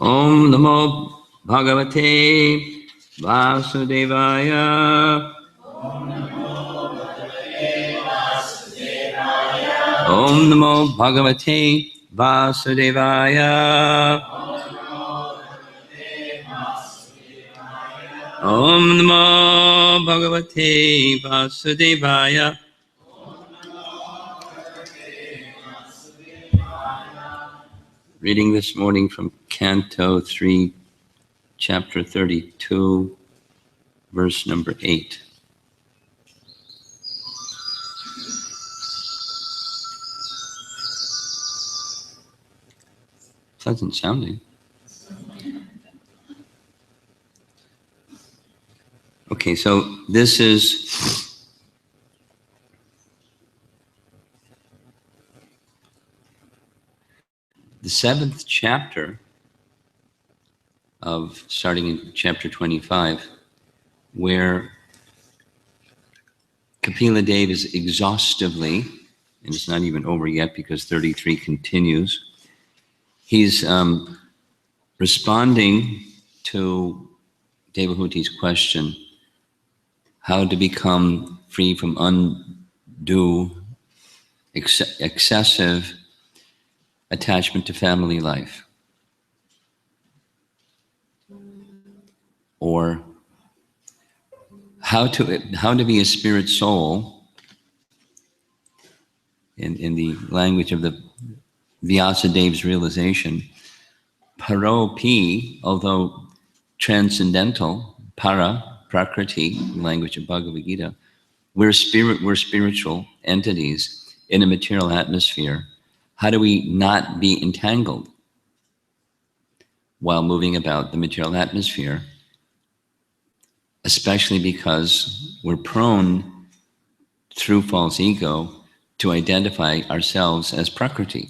Om Namo Bhagavate Vasudevaya. Om Namo Bhagavate Vasudevaya. Om Namo Bhagavate Vasudevaya. Reading this morning from Canto 3, Chapter 32, verse number 8. Pleasant sounding. Okay, so this is the 7th chapter of, starting in chapter 25, where Kapila Dev is exhaustively, and it's not even over yet because 33 continues, he's responding to Devahuti's question, how to become free from undue, excessive attachment to family life, or how to be a spirit soul in the language of the Vyasadev's realization. Paro-pi, although transcendental, para, prakriti, language of Bhagavad Gita, we're spiritual entities in a material atmosphere. How do we not be entangled while moving about the material atmosphere? Especially because we're prone, through false ego, to identify ourselves as prakriti.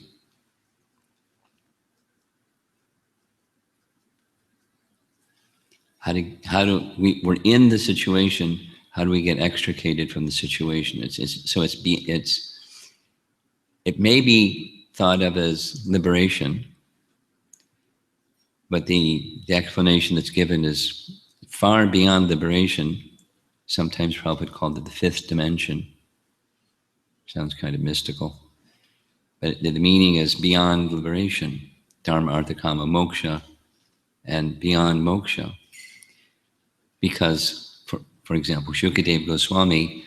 We're in the situation, how do we get extricated from the situation? It may be thought of as liberation, but the explanation that's given is far beyond liberation. Sometimes Prabhupada called it the 5th dimension. Sounds kind of mystical. But the meaning is beyond liberation, dharma, artha, kama, moksha, and beyond moksha. Because, for example, Shukadeva Goswami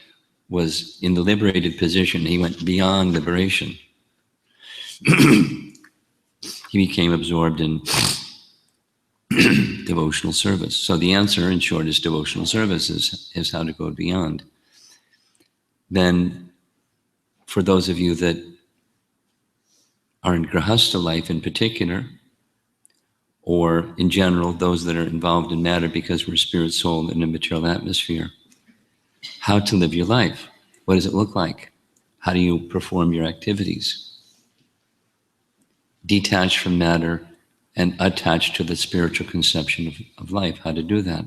was in the liberated position. He went beyond liberation. He became absorbed in devotional service. So the answer, in short, is devotional service is how to go beyond. Then, for those of you that are in Grahastha life in particular, or in general, those that are involved in matter because we're spirit soul in a material atmosphere, how to live your life. What does it look like? How do you perform your activities? Detached from matter and attached to the spiritual conception of life, how to do that.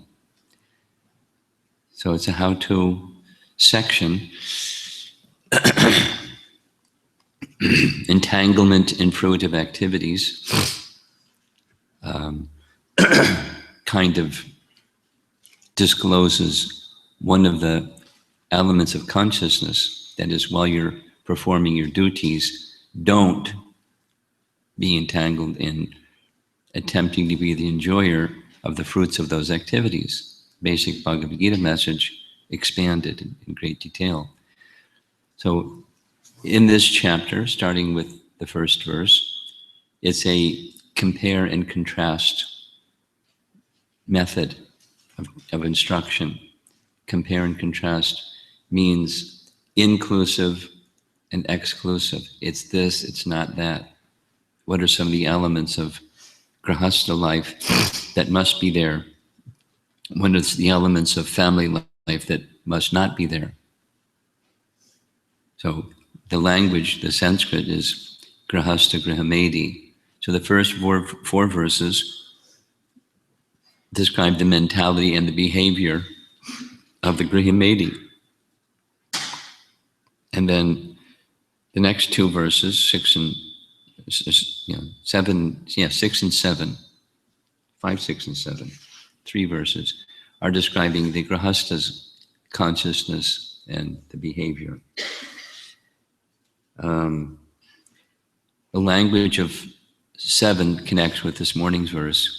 So it's a how-to section. Entanglement in fruitive activities kind of discloses one of the elements of consciousness. That is, while you're performing your duties, don't be entangled in attempting to be the enjoyer of the fruits of those activities. Basic Bhagavad Gita message expanded in great detail. So in this chapter, starting with the first verse, it's a compare and contrast method of instruction. Compare and contrast means inclusive and exclusive. It's this, it's not that. What are some of the elements of Grahastha life that must be there? What are the elements of family life that must not be there? So the language, the Sanskrit is Grahastha Grihamedi. So the first four verses describe the mentality and the behavior of the Grihamedi. And then the next two verses, 6 and 7, 5, 6, and 7, 3 verses, are describing the Grahasta's consciousness and the behavior. The language of 7 connects with this morning's verse.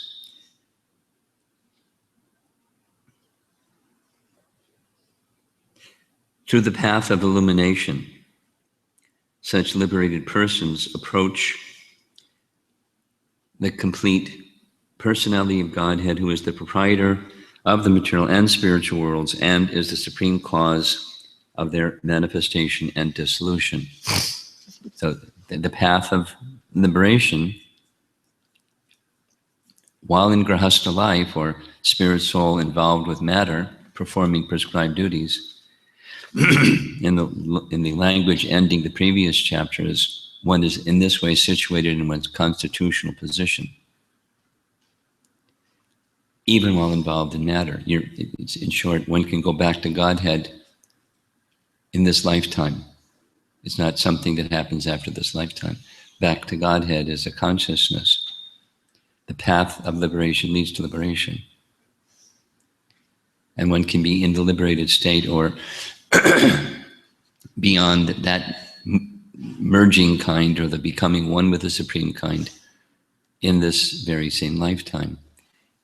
Through the path of illumination, such liberated persons approach the complete personality of Godhead, who is the proprietor of the material and spiritual worlds and is the supreme cause of their manifestation and dissolution. So the path of liberation, while in Grahastha life, or spirit soul involved with matter, performing prescribed duties, in the language ending the previous chapters, one is in this way situated in one's constitutional position, even while involved in matter. In short, one can go back to Godhead in this lifetime. It's not something that happens after this lifetime. Back to Godhead is a consciousness. The path of liberation leads to liberation. And one can be in the liberated state or beyond that merging kind, or the becoming one with the supreme kind, in this very same lifetime.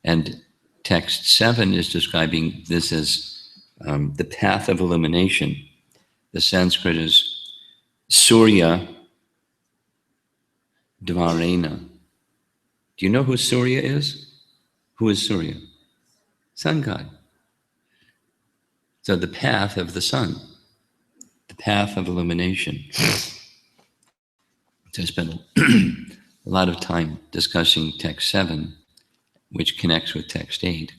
And text 7 is describing this as the path of illumination. The Sanskrit is Surya Dvarena. Do you know who Surya is? Who is Surya? Sun God. So the path of the sun, the path of illumination. So I spent a lot of time discussing text 7, which connects with text 8.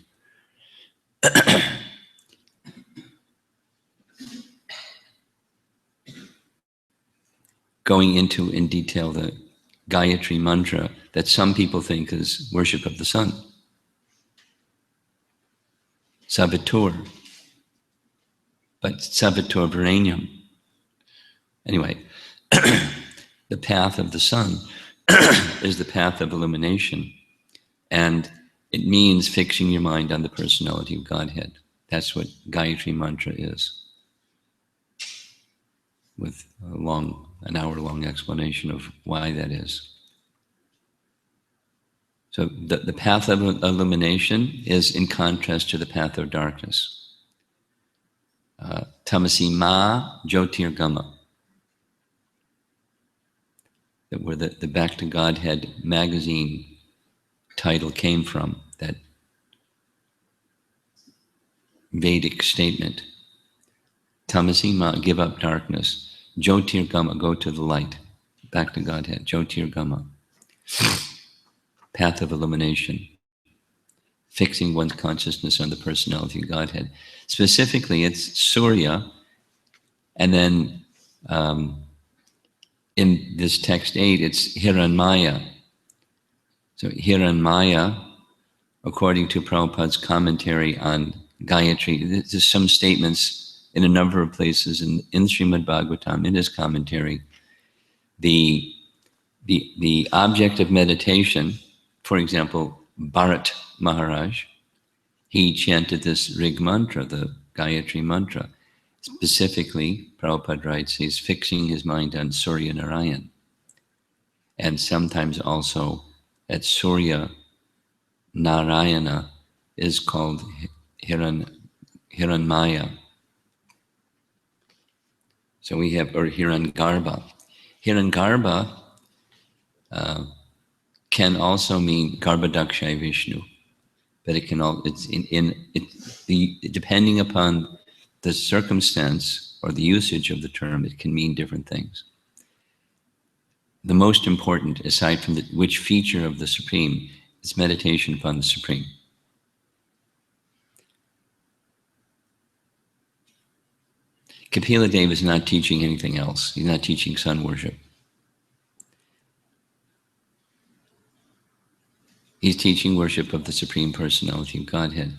Going into in detail the Gayatri mantra that some people think is worship of the sun. Savitur, but Savitur Varenyam. Anyway, the path of the sun is the path of illumination, and it means fixing your mind on the personality of Godhead. That's what Gayatri mantra is, with an hour-long explanation of why that is. So the path of illumination is in contrast to the path of darkness. Tamasi ma jyotirgama. That where the Back to Godhead magazine title came from, that Vedic statement. Tamasi ma, give up darkness. Jyotirgama, go to the light. Back to Godhead, Jyotirgama. Path of illumination. Fixing one's consciousness on the personality of Godhead. Specifically, it's Surya, and then in this text 8, it's Hiranmaya. So Hiranmaya, according to Prabhupada's commentary on Gayatri, there's some statements in a number of places in Srimad Bhagavatam, in his commentary. The object of meditation, for example, Bharat Maharaj, he chanted this Rig mantra, the Gayatri mantra. Specifically, Prabhupada writes, he's fixing his mind on Surya Narayan. And sometimes also at Surya Narayana is called Hiranmaya. So we have, or Hirangarbha. Hirangarbha can also mean Garbhadakshay Vishnu, but it can all, depending upon the circumstance or the usage of the term, it can mean different things. The most important, aside from which feature of the Supreme, is meditation upon the Supreme. Kapila Deva is not teaching anything else. He's not teaching sun worship. He's teaching worship of the Supreme Personality of Godhead.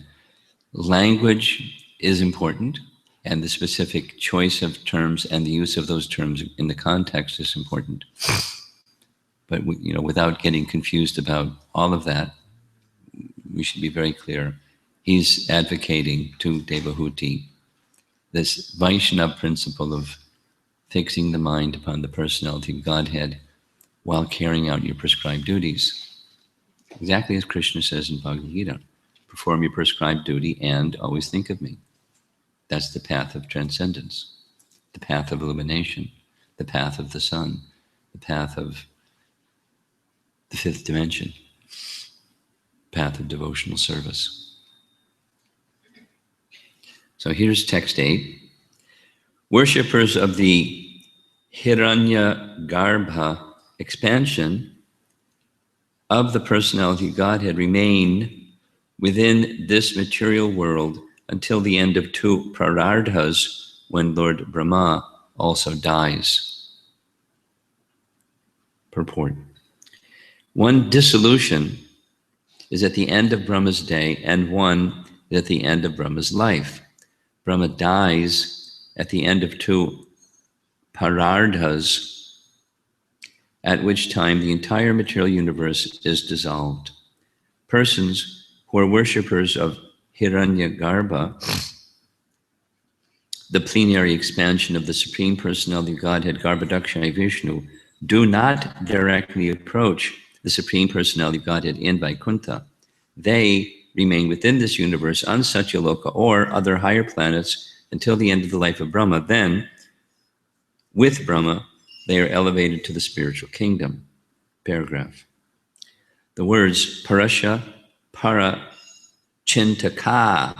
Language is important, and the specific choice of terms and the use of those terms in the context is important. But without getting confused about all of that, we should be very clear, he's advocating to Devahuti this Vaishnava principle of fixing the mind upon the personality of Godhead while carrying out your prescribed duties. Exactly as Krishna says in Bhagavad Gita, perform your prescribed duty and always think of me. That's the path of transcendence, the path of illumination, the path of the sun, the path of the fifth dimension, path of devotional service. So here's text 8. Worshippers of the Hiranyagarbha expansion of the personality of Godhead remain within this material world until the end of 2 prarardhas, when Lord Brahma also dies. Purport. One dissolution is at the end of Brahma's day, and one is at the end of Brahma's life. Brahma dies at the end of 2 prarardhas, at which time the entire material universe is dissolved. Persons who are worshippers of Hiranyagarbha, the plenary expansion of the Supreme Personality of Godhead, Garbhodakshaya Vishnu, do not directly approach the Supreme Personality of Godhead in Vaikuntha. They remain within this universe on Satyaloka or other higher planets until the end of the life of Brahma. Then, with Brahma, they are elevated to the spiritual kingdom. Paragraph. The words parasha, para, chintaka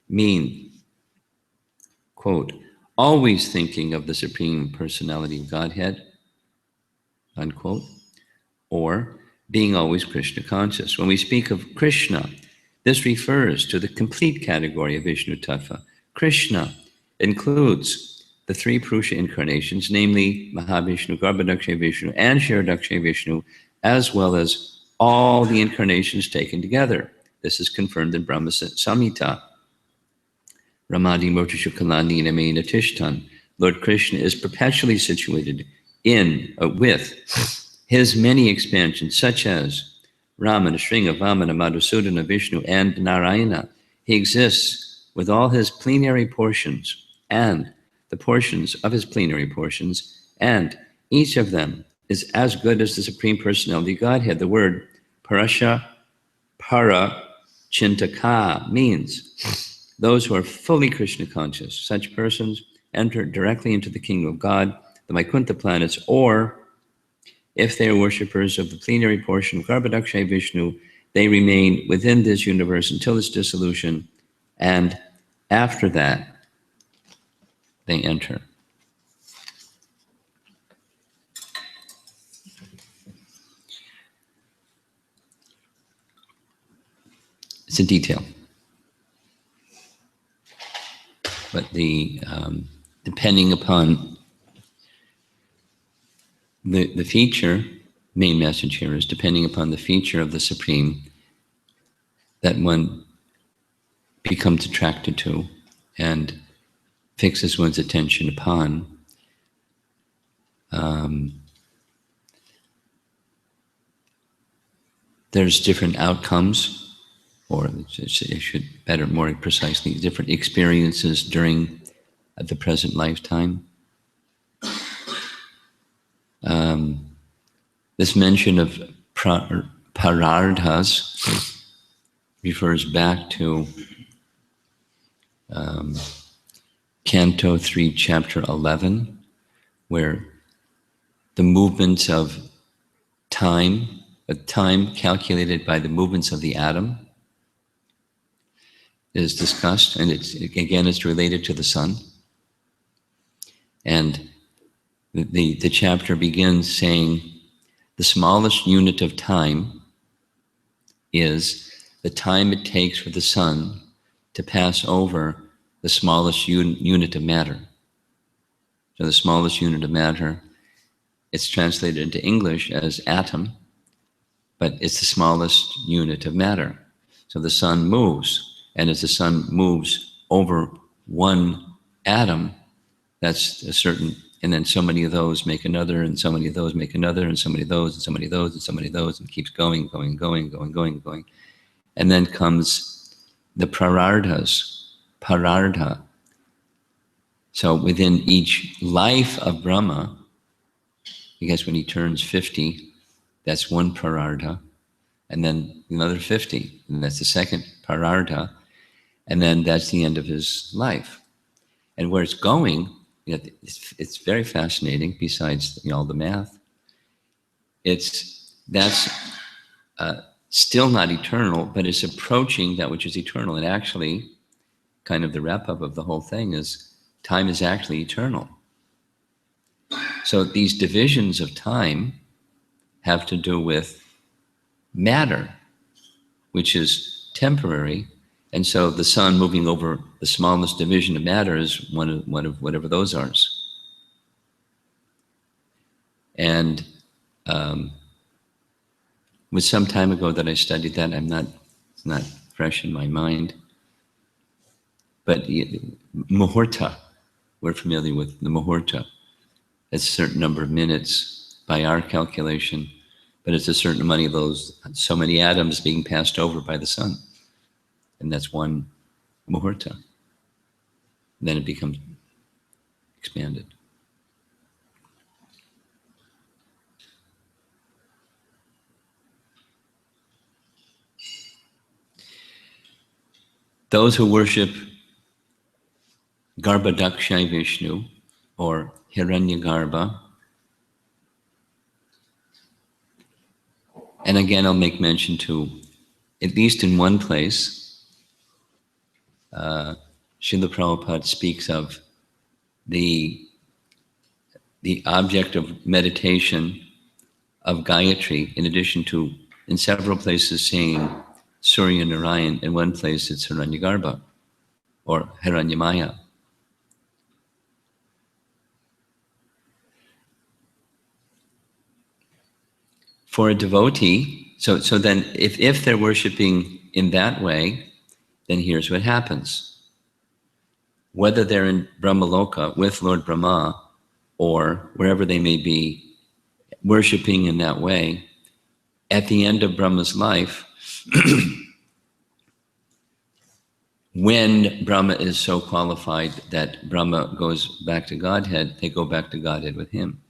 mean, quote, always thinking of the Supreme Personality of Godhead, unquote, or being always Krishna conscious. When we speak of Krishna, this refers to the complete category of Vishnu Tattva. Krishna includes the 3 Purusha incarnations, namely Mahavishnu, Garbhodakshaya Vishnu, and Kshirodakshaya Vishnu, as well as all the incarnations taken together. This is confirmed in Brahma Samhita. Ramadi Motishu Kalani Namena Tishtan. Lord Krishna is perpetually situated with his many expansions, such as Ramana, Sringa, Vamana, Madhusudana, Vishnu, and Narayana. He exists with all his plenary portions and the portions of his plenary portions, and each of them is as good as the Supreme Personality of Godhead. The word parasha, para, chintaka means those who are fully Krishna conscious. Such persons enter directly into the kingdom of God, the Vaikuntha planets, or if they are worshippers of the plenary portion of Garbhodakshaya Vishnu, they remain within this universe until its dissolution, and after that, they enter. It's a detail. But depending upon the feature, main message here is depending upon the feature of the Supreme that one becomes attracted to and fixes one's attention upon, there's different outcomes, or it should better, more precisely, different experiences during the present lifetime. This mention of parardhas refers back to Canto 3, Chapter 11, where the movements of time, a time calculated by the movements of the atom, is discussed, and it's related to the sun. And the chapter begins saying the smallest unit of time is the time it takes for the sun to pass over the smallest unit of matter. So the smallest unit of matter, it's translated into English as atom, but it's the smallest unit of matter. So the sun moves, and as the sun moves over one atom, that's a certain, and then so many of those make another, and so many of those make another, and so many of those, and so many of those, and so many of those, and keeps going. And then comes the parardha. So within each life of Brahma, because when he turns 50, that's one parardha, and then another 50, and that's the second parardha, and then that's the end of his life. And where it's going, it's very fascinating. Besides all the math, that's still not eternal, but it's approaching that which is eternal. And actually, kind of the wrap up of the whole thing is time is actually eternal. So these divisions of time have to do with matter, which is temporary. And so the sun moving over the smallest division of matter is one of whatever those are. And was some time ago that I studied that. It's not fresh in my mind. But muhurta, we're familiar with the muhurta. It's a certain number of minutes by our calculation, but it's a certain amount of those, so many atoms being passed over by the sun. And that's one muhurta. Then it becomes expanded. Those who worship Garbhadakshay Vishnu or Hiranyagarbha, and again I'll make mention to, at least in one place, Srila Prabhupada speaks of the object of meditation of Gayatri, in addition to, in several places saying Surya Narayan, in one place it's Hiranyagarbha or Hiranyamaya. For a devotee, so then if they're worshiping in that way, then here's what happens. Whether they're in Brahmaloka with Lord Brahma or wherever they may be worshiping in that way, at the end of Brahma's life, when Brahma is so qualified that Brahma goes back to Godhead, they go back to Godhead with him.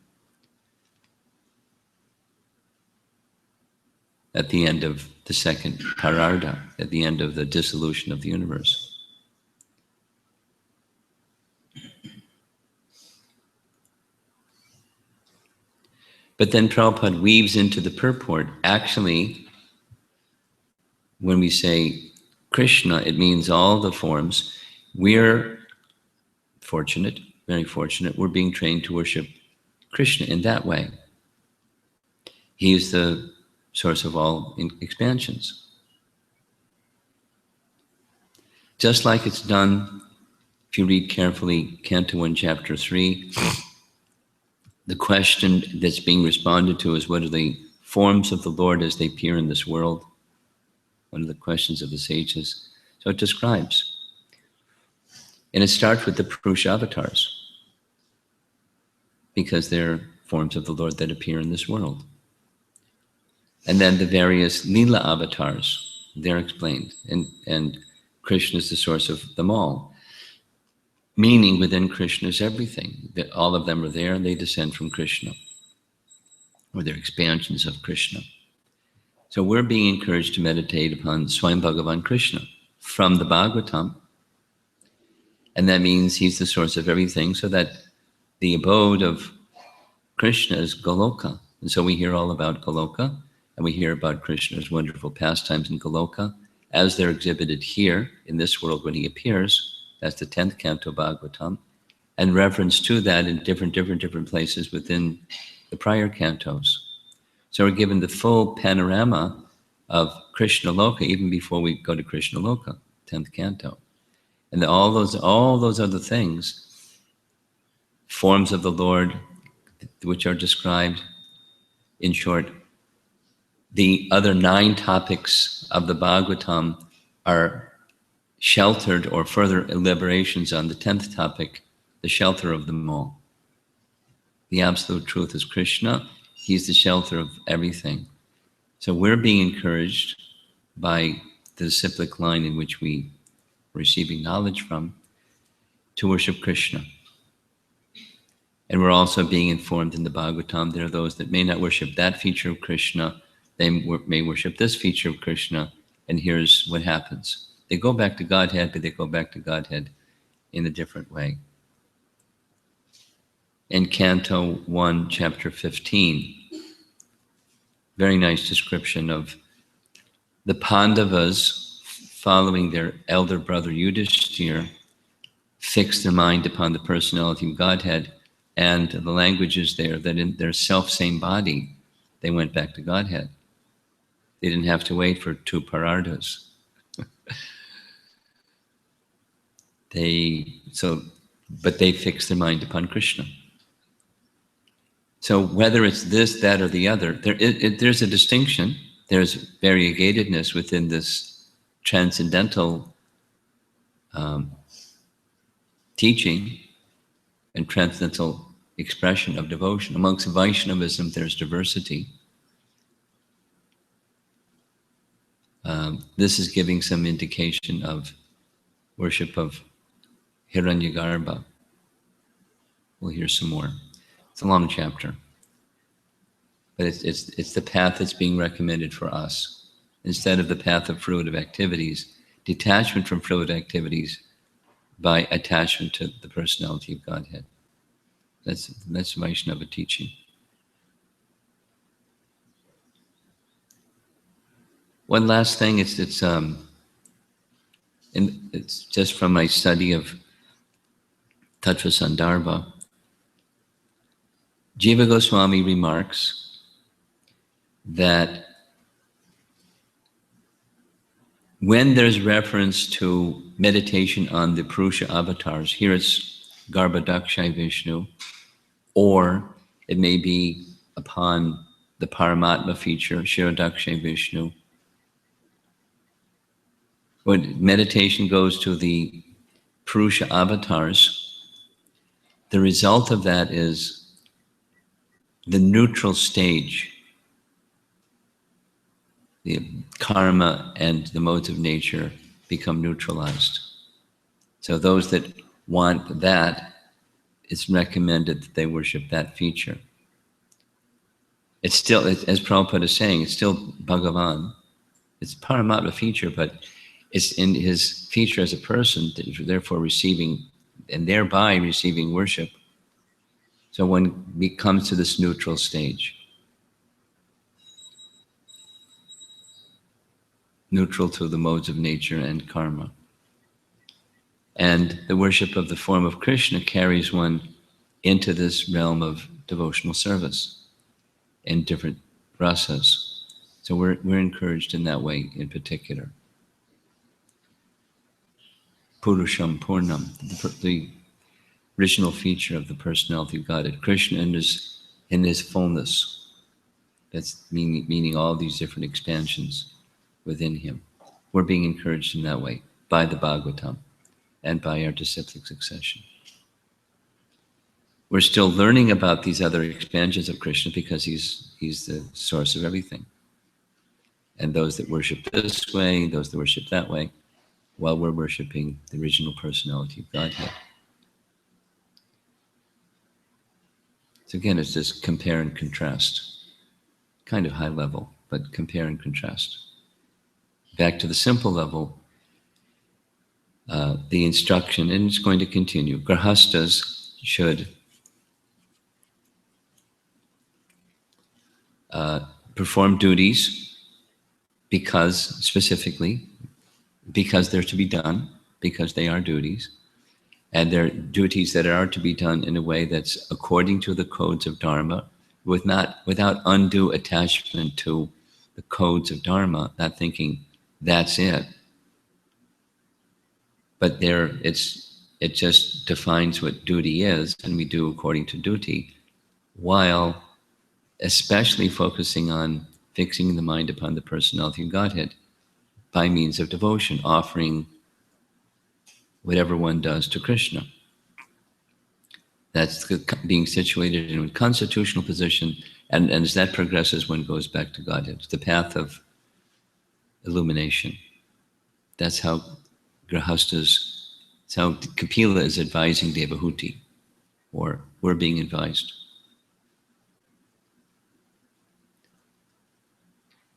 At the end of the second parardha, at the end of the dissolution of the universe. But then Prabhupada weaves into the purport, actually, when we say Krishna, it means all the forms. We're fortunate, very fortunate, we're being trained to worship Krishna in that way. He is the source of all expansions. Just like it's done, if you read carefully, Canto 1, Chapter 3, the question that's being responded to is, what are the forms of the Lord as they appear in this world? One of the questions of the sages. So it describes. And it starts with the Purusha avatars, because they're forms of the Lord that appear in this world. And then the various Leela avatars, they're explained. And Krishna is the source of them all. Meaning within Krishna is everything. That all of them are there and they descend from Krishna. Or they're expansions of Krishna. So we're being encouraged to meditate upon Swayam Bhagavan Krishna from the Bhagavatam. And that means he's the source of everything, so that the abode of Krishna is Goloka. And so we hear all about Goloka, and we hear about Krishna's wonderful pastimes in Goloka, as they're exhibited here in this world when he appears. That's the 10th canto Bhagavatam, and reference to that in different places within the prior cantos. So we're given the full panorama of Krishna Loka even before we go to Krishna Loka, 10th canto. And all those other things, forms of the Lord, which are described, in short, the other 9 topics of the Bhagavatam are sheltered, or further elaborations on the 10th topic, the shelter of them all. The absolute truth is Krishna. He's the shelter of everything. So we're being encouraged by the disciplic line in which we are receiving knowledge from, to worship Krishna. And we're also being informed in the Bhagavatam, there are those that may not worship that feature of Krishna, they may worship this feature of Krishna, and here's what happens. They go back to Godhead, but they go back to Godhead in a different way. In Canto 1, Chapter 15, very nice description of the Pandavas following their elder brother Yudhishthira, fixed their mind upon the personality of Godhead, and the language is there that in their self-same body, they went back to Godhead. They didn't have to wait for two parardas. But they fixed their mind upon Krishna. So whether it's this, that, or the other, there's a distinction. There's variegatedness within this transcendental teaching and transcendental expression of devotion. Amongst Vaishnavism, there's diversity. This is giving some indication of worship of Hiranyagarbha. We'll hear some more. It's a long chapter, but it's the path that's being recommended for us. Instead of the path of fruitive activities, detachment from fruitive activities by attachment to the personality of Godhead. That's Vaishnava teaching. One last thing, it's just from my study of Tattva Sandarbha. Jiva Goswami remarks that when there's reference to meditation on the Purusha avatars, here it's Garbhadakshay Vishnu, or it may be upon the Paramatma feature, Shiradakshay Vishnu. When meditation goes to the Purusha avatars, the result of that is the neutral stage. The karma and the modes of nature become neutralized. So those that want that, it's recommended that they worship that feature. It's still, as Prabhupada is saying, it's still Bhagavan. It's Paramatma feature, but it's in his feature as a person, therefore receiving, and thereby receiving worship. So one comes to this neutral stage. Neutral to the modes of nature and karma. And the worship of the form of Krishna carries one into this realm of devotional service in different rasas. So we're encouraged in that way in particular. Purusham Purnam, the original feature of the personality of God, Krishna in his fullness. That's meaning all these different expansions within him. We're being encouraged in that way by the Bhagavatam and by our disciplic succession. We're still learning about these other expansions of Krishna because he's the source of everything. And those that worship this way, those that worship that way, while we're worshiping the original personality of Godhead. So again, it's just compare and contrast. Kind of high level, but compare and contrast. Back to the simple level, the instruction, and it's going to continue. Grahastas should perform duties specifically because they're to be done, because they are duties, and they're duties that are to be done in a way that's according to the codes of Dharma, without undue attachment to the codes of Dharma, not thinking that's it. But it just defines what duty is, and we do according to duty, while especially focusing on fixing the mind upon the personality of Godhead by means of devotion, offering whatever one does to Krishna. That's being situated in a constitutional position, and as that progresses, one goes back to Godhead. It's the path of illumination. That's how Grahastas, that's how Kapila is advising Devahuti, or we're being advised.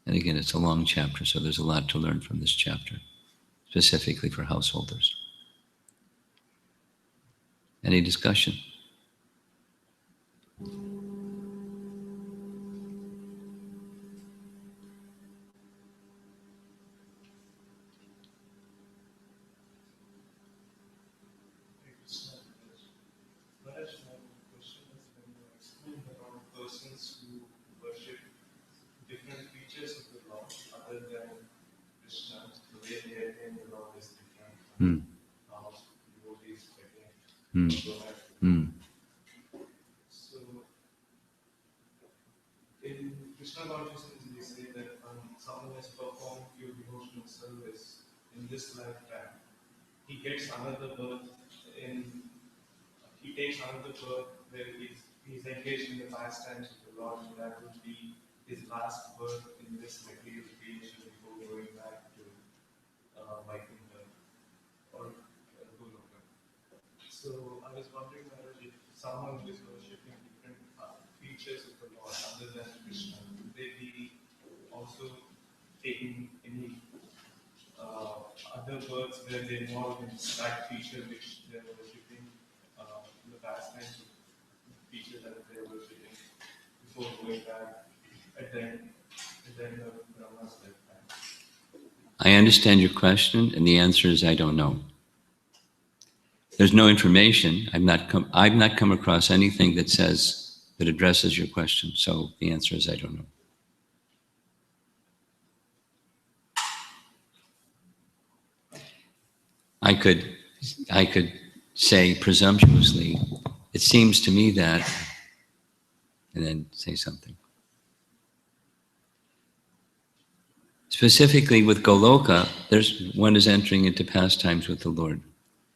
And again, it's a long chapter, so there's a lot to learn from this chapter, specifically for householders. Any discussion? Persons who worship different features of the Lord other than Krishna, the way they attain the Lord is different from how devotees attain the Lord. So, in Krishna consciousness, we say that someone has performed pure devotional service in this lifetime, he gets another birth he takes another birth where he's engaged in the pastimes of the Lord, and that will be his last birth in this material creation before going back to Vaikuntha or Goloka. So I was wondering whether if someone who is worshipping different features of the Lord other than Krishna, would they be also taking any other births where they involve in that feature which they are worshipping, in the pastimes of feature that they are worshipping before going back at the end of Brahma's lifetime? I understand your question, and the answer is I don't know. There's no information. I've not come across anything that addresses your question. So the answer is I don't know. I could say presumptuously, it seems to me that, and then say something. Specifically with Goloka, one is entering into pastimes with the Lord.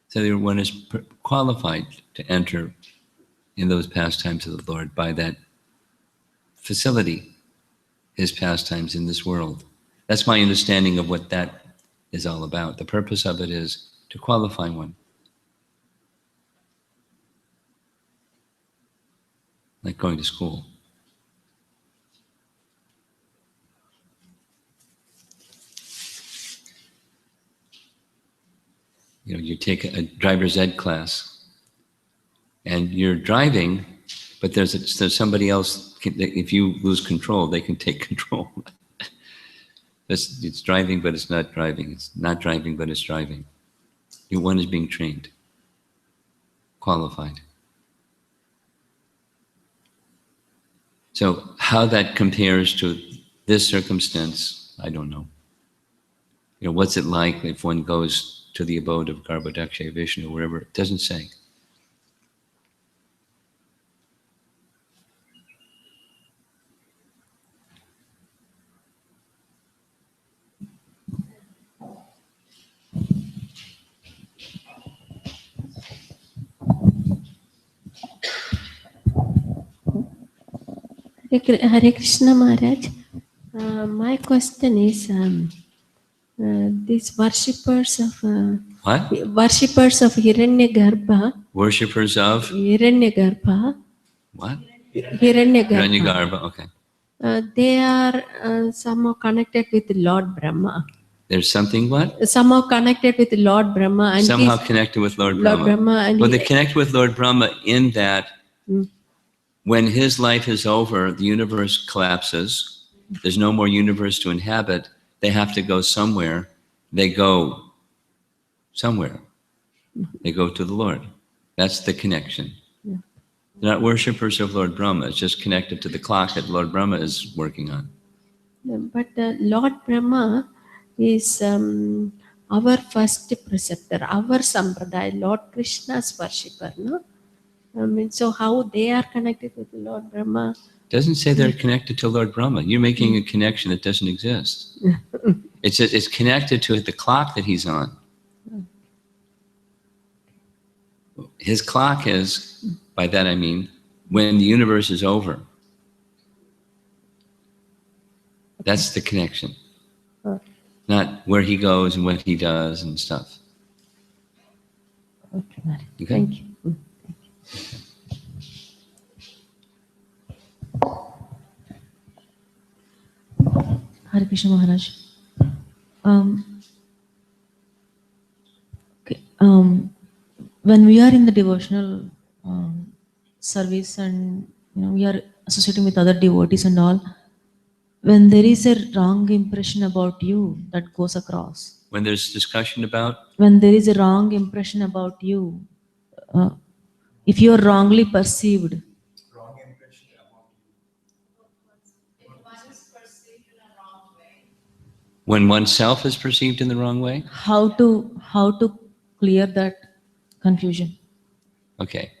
So one is qualified to enter in those pastimes of the Lord by that facility, his pastimes in this world. That's my understanding of what that is all about. The purpose of it is to qualify one. Like going to school. You take a driver's ed class, and you're driving, but there's somebody else. If you lose control, they can take control. It's driving, but it's not driving. It's not driving, but it's driving. One is being trained, qualified. So how that compares to this circumstance, I don't know. What's it like if one goes to the abode of Garbhodaksha Vishnu or wherever? It doesn't say. Hare Krishna Maharaj. My question is, these worshippers of Hiranyagarbha. Worshippers of Hiranyagarbha. What? Hiranyagarbha. Okay. They are somehow connected with Lord Brahma. There's something what? Somehow connected with Lord Brahma. And somehow connected with Lord Brahma. And they connect with Lord Brahma in that when his life is over, the universe collapses. There's no more universe to inhabit. They have to go somewhere. They go somewhere. They go to the Lord. That's the connection. Yeah. They're not worshippers of Lord Brahma. It's just connected to the clock that Lord Brahma is working on. Yeah, but Lord Brahma is our first preceptor, our sampradaya, Lord Krishna's worshipper, no? So how they are connected with Lord Brahma? Doesn't say they're connected to Lord Brahma. You're making a connection that doesn't exist. It's connected to the clock that he's on. His clock is, by that I mean, when the universe is over. That's the connection. not where he goes and what he does and stuff. Okay, Mary. Okay? Thank you. Hare Krishna Maharaj. Um, okay, when we are in the devotional service and we are associating with other devotees and all, when there is a wrong impression about you that goes across, When there's discussion about, when there is a wrong impression about you, uh, if you are wrongly perceived, Wrong impression about when oneself is perceived in the wrong way? how to clear that confusion? Okay.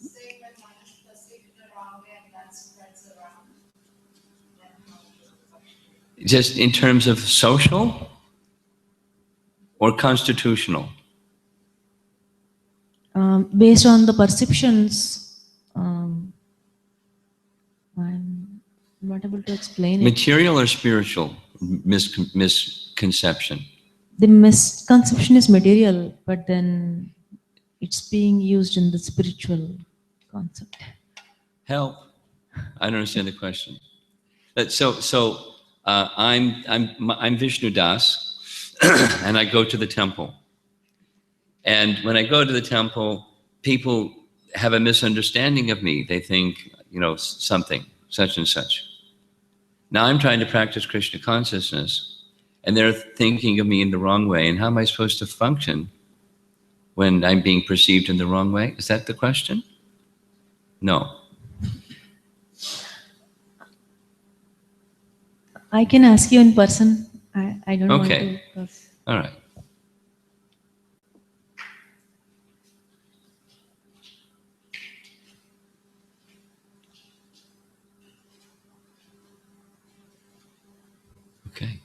Say when one is perceived in the wrong way and that spreads around, then how to Just in terms of social or constitutional? Based on the perceptions, I'm not able to explain it. Material or spiritual misconception? The misconception is material, but then it's being used in the spiritual concept. Help. I don't understand the question. I'm Vishnu Das, and I go to the temple. And when I go to the temple, people have a misunderstanding of me. They think, something, such and such. Now I'm trying to practice Krishna consciousness, and they're thinking of me in the wrong way. And how am I supposed to function when I'm being perceived in the wrong way? Is that the question? No. I can ask you in person. I don't Okay. want to. All right. Okay.